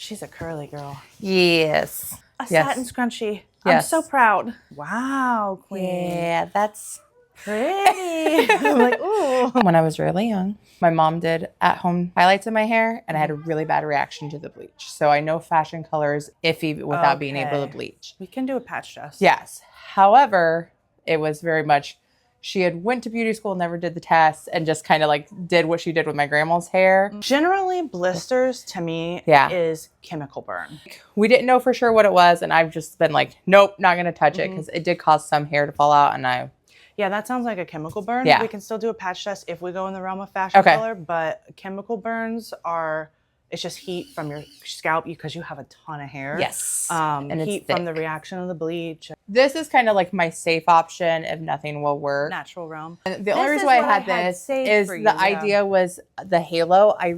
She's a curly girl. Yes. A satin scrunchie. Yes. I'm so proud. Wow, queen. Yeah, that's Pretty. I'm like, ooh. When I was really young, my mom did at-home highlights in my hair, and I had a really bad reaction to the bleach. So I know fashion color is iffy without being able to bleach. We can do a patch test. Yes. However, it was very much, she had went to beauty school, never did the test, and just kind of like did what she did with my grandma's hair. Generally, blisters to me is chemical burn. We didn't know for sure what it was, and I've just been like, nope, not going to touch it, because it did cause some hair to fall out, and Yeah, that sounds like a chemical burn. Yeah. We can still do a patch test if we go in the realm of fashion color, but chemical burns are, it's just heat from your scalp because you have a ton of hair. Yes. And heat from the reaction of the bleach. This is kind of like my safe option if nothing will work. Natural realm. And the only reason why I had this is the idea was the halo. I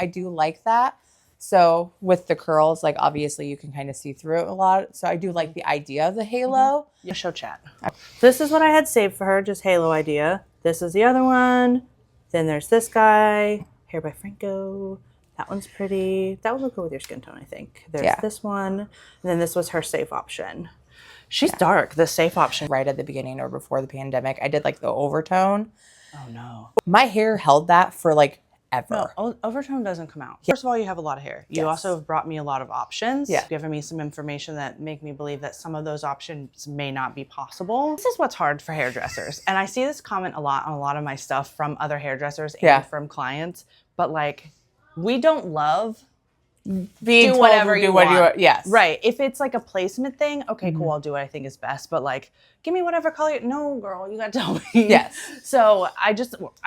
do like that. So with the curls, like obviously you can kind of see through it a lot. So I do like the idea of the halo. Yeah, show chat. This is what I had saved for her, just halo idea. This is the other one. Then there's this guy, hair by Franco. That one's pretty. That would look good with your skin tone, I think. There's this one. And then this was her safe option. She's dark, the safe option. Right at the beginning or before the pandemic, I did like the overtone. Oh no. My hair held that for like ever. No, overtone doesn't come out. First of all, you have a lot of hair. You also have brought me a lot of options. Yeah. Given me some information that make me believe that some of those options may not be possible. This is what's hard for hairdressers. And I see this comment a lot on a lot of my stuff from other hairdressers and from clients. But like, we don't love being do whatever you want. Yes. Right. If it's like a placement thing, okay, cool, I'll do what I think is best. But like, give me whatever color. No, girl, you got to tell me. Yes. So I'm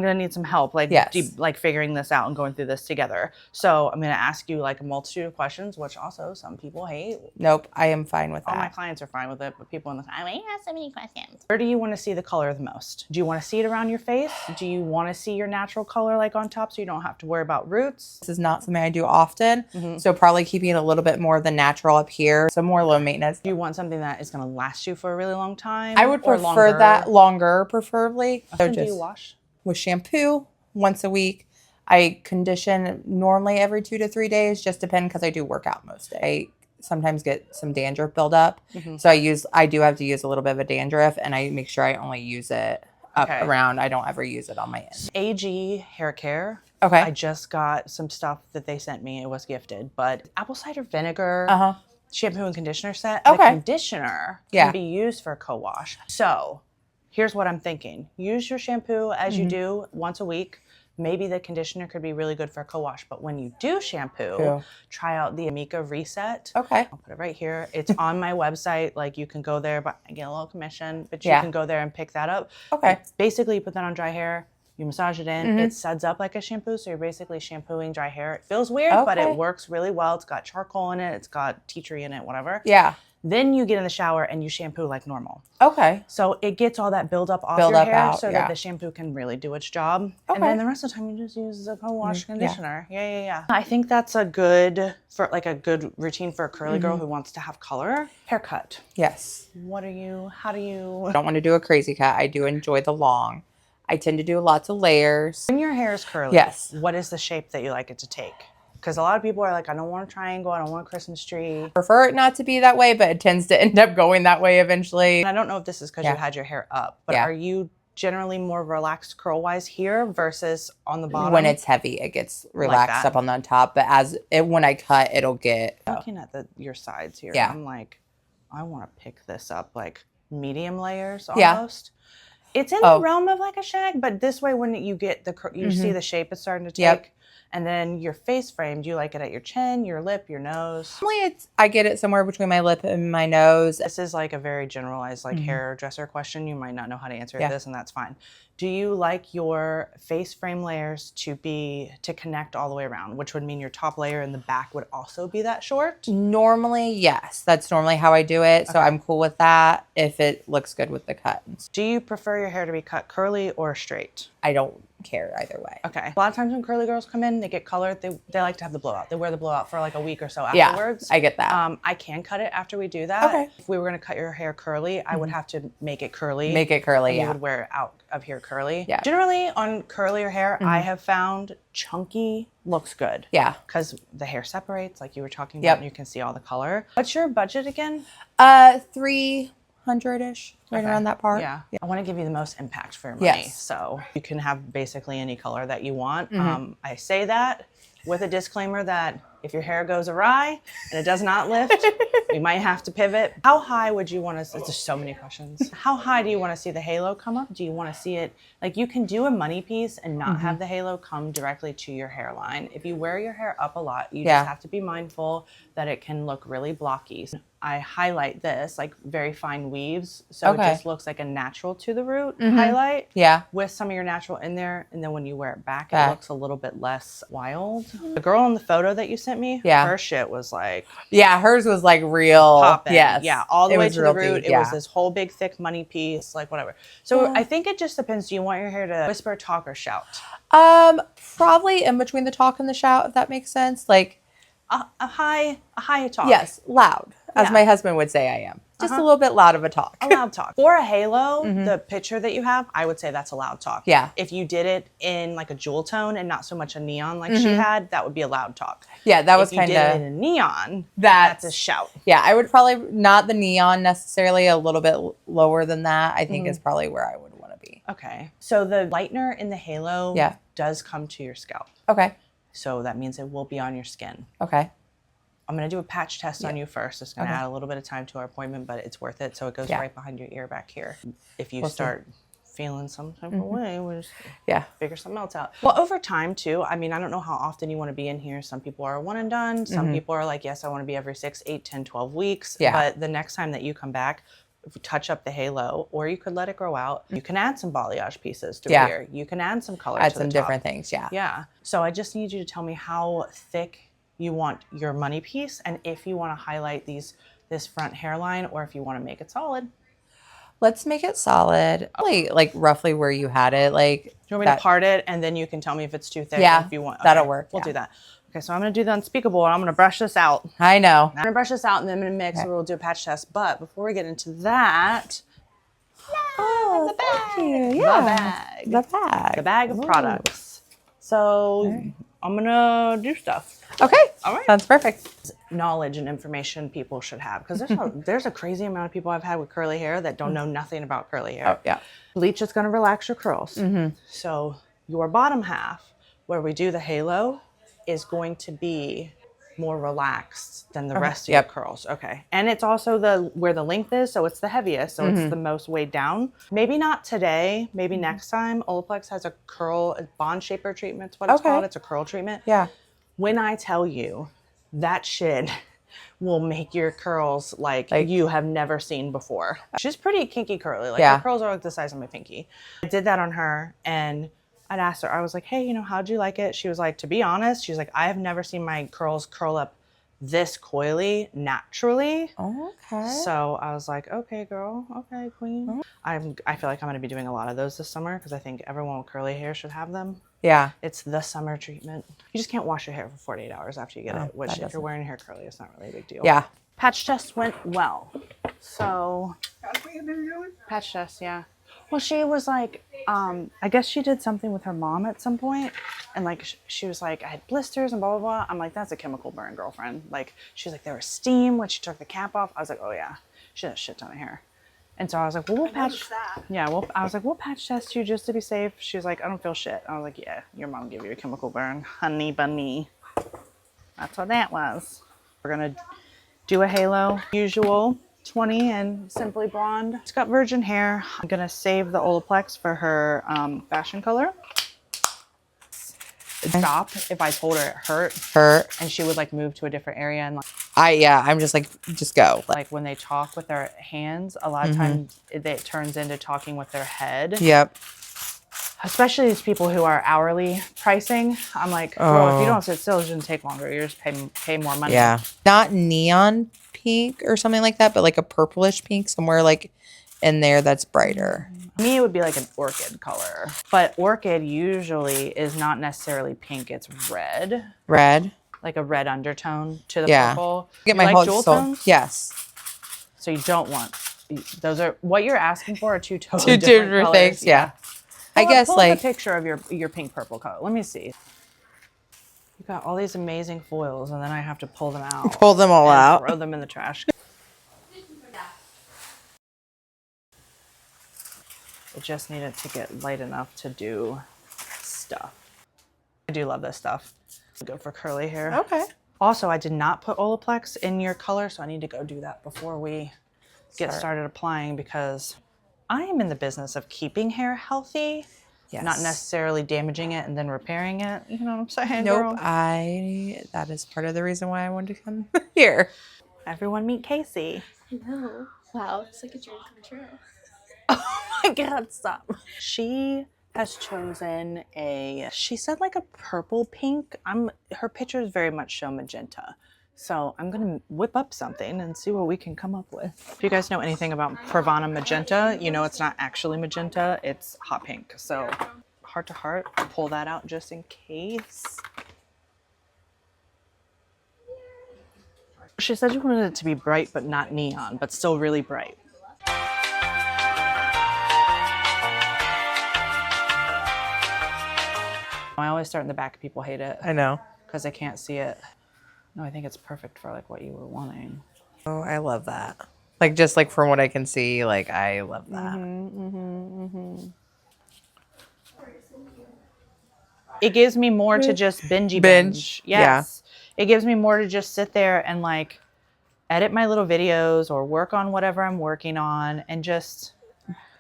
going to need some help, like, like figuring this out and going through this together. So I'm going to ask you like a multitude of questions, which also some people hate. Nope, I am fine with that. All my clients are fine with it, but people in the I have so many questions. Where do you want to see the color the most? Do you want to see it around your face? Do you want to see your natural color like on top so you don't have to worry about roots? This is not something I do often. So probably keeping a little bit more of the natural up here. So more low maintenance. Do you want something that is going to last you for a really long time? I would prefer that longer, preferably. So do you wash? With shampoo once a week. I condition normally every 2 to 3 days, just depend because I do work out most days. I sometimes get some dandruff buildup. So I do have to use a little bit of a dandruff, and I make sure I only use it up around. I don't ever use it on my end. AG hair care. Okay. I just got some stuff that they sent me. It was gifted, but apple cider vinegar, shampoo and conditioner set. The conditioner can be used for a co-wash. So here's what I'm thinking. Use your shampoo as you do once a week. Maybe the conditioner could be really good for a co-wash, but when you do shampoo, try out the Amika Reset. Okay. I'll put it right here. It's on my website. Like you can go there, but I get a little commission, but you can go there and pick that up. Okay. Basically, you put that on dry hair. You massage it in, it suds up like a shampoo, so you're basically shampooing dry hair. It feels weird, but it works really well. It's got charcoal in it, it's got tea tree in it, whatever. Yeah. Then you get in the shower and you shampoo like normal. Okay. So it gets all that buildup off your hair so that the shampoo can really do its job. And then the rest of the time you just use the co-wash conditioner. Yeah. I think that's a good routine for a curly girl who wants to have color. Haircut. Yes. How do you? I don't want to do a crazy cut. I do enjoy the long. I tend to do lots of layers. When your hair is curly, what is the shape that you like it to take? Because a lot of people are like, I don't want a triangle, I don't want a Christmas tree. Prefer it not to be that way, but it tends to end up going that way eventually. And I don't know if this is because you had your hair up, but are you generally more relaxed curl-wise here versus on the bottom? When it's heavy, it gets relaxed up on the top, but when I cut, it'll get... I'm looking at your sides here, I'm like, I want to pick this up like medium layers almost. It's in the realm of like a shag, but this way when you get you see the shape it's starting to take. And then your face frame, do you like it at your chin, your lip, your nose? Normally I get it somewhere between my lip and my nose. This is like a very generalized hairdresser question. You might not know how to answer this, and that's fine. Do you like your face frame layers to connect all the way around, which would mean your top layer in the back would also be that short? Normally, yes. That's normally how I do it. So I'm cool with that if it looks good with the cut. Do you prefer your hair to be cut curly or straight? I don't care either way. Okay. A lot of times when curly girls come in, they get colored. They like to have the blowout. They wear the blowout for like a week or so afterwards. Yeah, I get that. I can cut it after we do that. Okay. If we were going to cut your hair curly, I would have to make it curly. Make it curly, You would wear it out of here curly. Yeah. Generally on curlier hair, I have found chunky looks good. Yeah. Because the hair separates, like you were talking about, and you can see all the color. What's your budget again? 300-ish, right around that part. Yeah. I want to give you the most impact for your money. Yes. So you can have basically any color that you want. I say that with a disclaimer that if your hair goes awry and it does not lift, we might have to pivot. How high would you want to, there's so many questions. How high do you want to see the halo come up? Do you want to see it, like you can do a money piece and not have the halo come directly to your hairline. If you wear your hair up a lot, you just have to be mindful that it can look really blocky. I highlight this like very fine weaves. So it just looks like a natural to the root highlight. Yeah. With some of your natural in there. And then when you wear it back, it looks a little bit less wild. The girl in the photo that you sent me, her shit was like. Yeah, hers was like real. Poppin'. Yes. Yeah, all the way to the root. Deep, it was this whole big thick money piece, like whatever. So I think it just depends. Do you want your hair to whisper, talk, or shout? Probably in between the talk and the shout, if that makes sense. Like a high talk. Yes, loud. As my husband would say I am. Just a little bit loud of a talk. A loud talk. For a halo, the picture that you have, I would say that's a loud talk. Yeah. If you did it in like a jewel tone and not so much a neon like she had, that would be a loud talk. Yeah, that was kind of. If you did it in a neon, that's a shout. Yeah, I would probably, not the neon necessarily, a little bit lower than that, I think is probably where I would want to be. Okay. So the lightener in the halo does come to your scalp. Okay. So that means it will be on your skin. Okay. I'm going to do a patch test on you first. It's going to add a little bit of time to our appointment, but it's worth it. So it goes right behind your ear back here. If you start feeling some type of way, we'll just figure something else out. Well, over time too, I mean, I don't know how often you want to be in here. Some people are one and done. Some people are like, yes, I want to be every 6, 8, 10, 12 weeks. Yeah. But the next time that you come back, touch up the halo, or you could let it grow out. You can add some balayage pieces to here. You can add some color to the top. Add some different things, Yeah. So I just need you to tell me how thick you want your money piece, and if you want to highlight this front hairline, or if you want to make it solid. Let's make it solid. Like roughly where you had it. Like, do you want me to part it, and then you can tell me if it's too thick? Yeah, if you want. that'll work. We'll do that. Okay, so I'm going to do the unspeakable, and I'm going to brush this out. I know. I'm going to brush this out, and then I'm going to mix, and we'll do a patch test. But before we get into that, the bag. Yeah. The bag. The bag of products. So I'm going to do stuff. Okay. All right. Sounds perfect. Knowledge and information people should have, because there's a crazy amount of people I've had with curly hair that don't know nothing about curly hair. Oh, yeah. Bleach is going to relax your curls. So your bottom half, where we do the halo, is going to be more relaxed than the rest of your curls. Okay. And it's also where the length is, so it's the heaviest, so it's the most weighed down. Maybe not today, maybe next time. Olaplex has a bond shaper treatment. It's what it's called. It's a curl treatment. Yeah. When I tell you that shit will make your curls like you have never seen before. She's pretty kinky curly. Like her curls are like the size of my pinky. I did that on her, and I'd asked her, I was like, hey, how'd you like it? She was like, to be honest, she's like, I have never seen my curls curl up this coily naturally. Okay. So I was like, okay, girl. Okay, queen. I feel like I'm going to be doing a lot of those this summer, because I think everyone with curly hair should have them. Yeah. It's the summer treatment. You just can't wash your hair for 48 hours after you get it, which if you're wearing hair curly, it's not really a big deal. Yeah. Patch test went well. So, patch test, yeah. Well, she was like, I guess she did something with her mom at some point, and like she was like, I had blisters and blah blah blah. I'm like, that's a chemical burn, girlfriend. Like, she was like, there was steam when she took the cap off. I was like, oh yeah, she had a shit ton of hair. And so I was like, well, we'll patch. Yeah, well, I was like, we'll patch test you just to be safe. She was like, I don't feel shit. I was like, yeah, your mom gave you a chemical burn, honey bunny. That's what that was. We're gonna do a halo, usual 20 and Simply Blonde. It's got virgin hair. I'm gonna save the Olaplex for her fashion color. Stop if I told her it hurt, and she would like move to a different area, and like I'm just like, just go. Like when they talk with their hands, a lot of times it turns into talking with their head. Yep. Especially these people who are hourly pricing. I'm like, well, if you don't sit still, it shouldn't take longer. You just pay more money. Yeah. Not neon pink or something like that, but like a purplish pink somewhere like in there that's brighter. Me, it would be like an orchid color. But orchid usually is not necessarily pink. It's red. Red? Like a red undertone to the purple. Get my whole jewel tones? Yes. So you don't want... Those are... What you're asking for are two totally different colors. Things, yeah. I guess pull like... up a picture of your pink purple color. Let me see. You Got all these amazing foils, and then I have to pull them out. Pull them all out. Throw them in the trash. It just needed to get light enough to do stuff. I do love this stuff. It's good for curly hair. Okay. Also, I did not put Olaplex in your color, so I need to go do that before we get started applying, because I am in the business of keeping hair healthy, not necessarily damaging it and then repairing it. You know what I'm saying, Nope. girl? That is part of the reason why I wanted to come here. Everyone meet Casey. No. Wow, it's like a dream come true. Oh my God, stop. She has chosen she said like a purple pink. Her pictures very much show magenta. So I'm gonna whip up something and see what we can come up with. If you guys know anything about Pravana magenta, you know it's not actually magenta, it's hot pink. So heart to heart, pull that out just in case. She said she wanted it to be bright but not neon, but still really bright. I always start in the back. People hate it. I know. Because they can't see it. No, I think it's perfect for like what you were wanting. Oh, I love that. Like, just like from what I can see, like, I love that. It gives me more to just binge. Yes. Yeah. It gives me more to just sit there and like edit my little videos or work on whatever I'm working on, and just,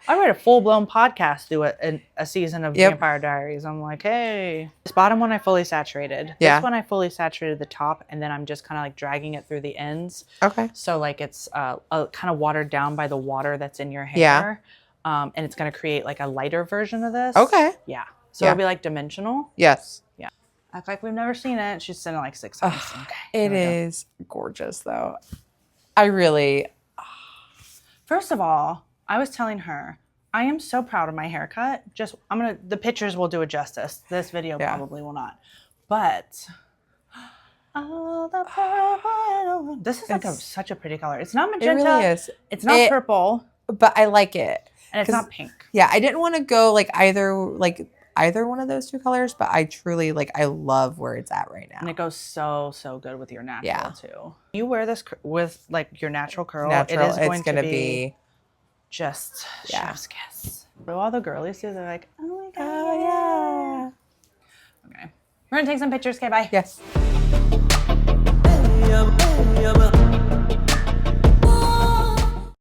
I write a full-blown podcast through a season of Vampire Diaries. I'm like, hey, this bottom one I fully saturated. This one I fully saturated the top, and then I'm just kind of like dragging it through the ends. Okay. So like it's kind of watered down by the water that's in your hair. And it's going to create like a lighter version of this. Okay. Yeah. So it'll be like dimensional. Yes. Yeah. Act like we've never seen it. She's sent it like 6 times. Okay. It is gorgeous though. I really. First of all, I was telling her, I am so proud of my haircut. The pictures will do it justice. This video probably will not. But, this is like such a pretty color. It's not magenta. It really is. It's not purple. But I like it. And it's not pink. Yeah, I didn't want to go like either one of those two colors, but I truly I love where it's at right now. And it goes so good with your natural too. You wear this with like your natural curl. It is going to be just chef's kiss. But all the girlies do, they're like, oh my God. Oh, yeah. Okay. We're gonna take some pictures. Okay, bye. Yes.